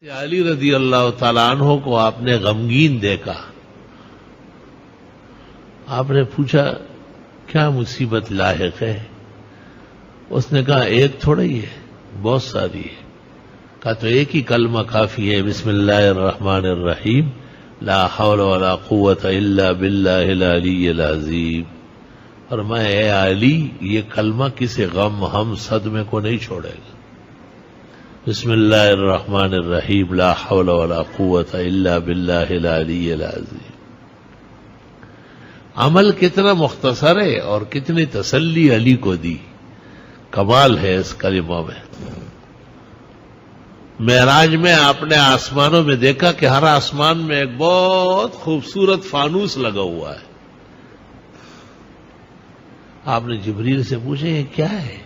علی رضی اللہ تعالیٰ عنہ کو آپ نے غمگین دیکھا. آپ نے پوچھا کیا مصیبت لاحق ہے؟ اس نے کہا ایک تھوڑا ہی ہے، بہت ساری ہے. کہا تو ایک ہی کلمہ کافی ہے، بسم اللہ الرحمن الرحیم، لا حول ولا قوت الا باللہ العلی العظیم. فرمایا اے علی، یہ کلمہ کسی غم ہم صدمے کو نہیں چھوڑے گا. بسم اللہ الرحمن الرحیم، لا حول ولا قوت الا باللہ العلی العظیم. عمل کتنا مختصر ہے اور کتنی تسلی علی کو دی. کمال ہے اس کلمہ میں. معراج میں آپ نے آسمانوں میں دیکھا کہ ہر آسمان میں ایک بہت خوبصورت فانوس لگا ہوا ہے. آپ نے جبریل سے پوچھا یہ کیا ہے؟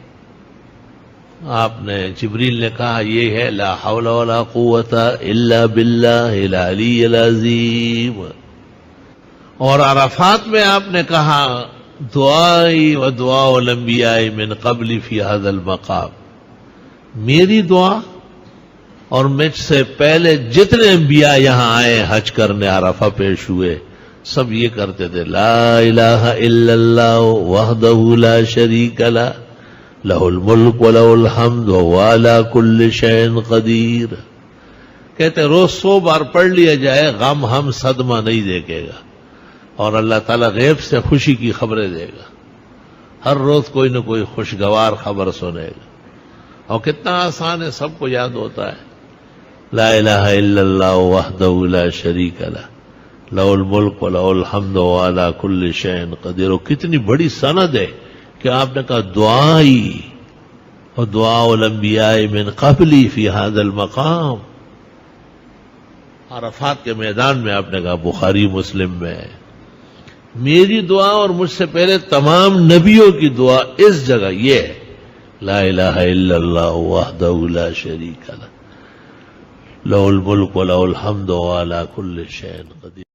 آپ نے جبریل نے کہا یہ ہے لا حول ولا قوت الا باللہ العلی العظیم. اور عرفات میں آپ نے کہا دعائی و دعا الانبیاء من قبل فی هذا المقام، میری دعا اور مجھ سے پہلے جتنے انبیاء یہاں آئے حج کرنے عرفہ پیش ہوئے سب یہ کرتے تھے لا الہ الا اللہ وحدہ لا شریک لہ لہ الملک ولہ الحمد وہو علی کل شیء قدیر. کہتے روز 100 بار پڑھ لیا جائے غم ہم صدمہ نہیں دیکھے گا اور اللہ تعالیٰ غیب سے خوشی کی خبریں دے گا. ہر روز کوئی نہ کوئی خوشگوار خبر سنے گا. اور کتنا آسان ہے، سب کو یاد ہوتا ہے لا الہ الا اللہ وحدہ لا شریک لہ لہ الملک ولہ الحمد وہو علی کل شیء قدیر. اور کتنی بڑی سند ہے کہ آپ نے کہا دعائی اور دعا الانبیاء من قبلی فی هذا المقام. عرفات کے میدان میں آپ نے کہا، بخاری مسلم میں میری دعا اور مجھ سے پہلے تمام نبیوں کی دعا اس جگہ یہ ہے لا الہ الا اللہ وحدہ لا شریک لہ لہ الملک ولہ الحمد وہو علی کل شیء قدیر.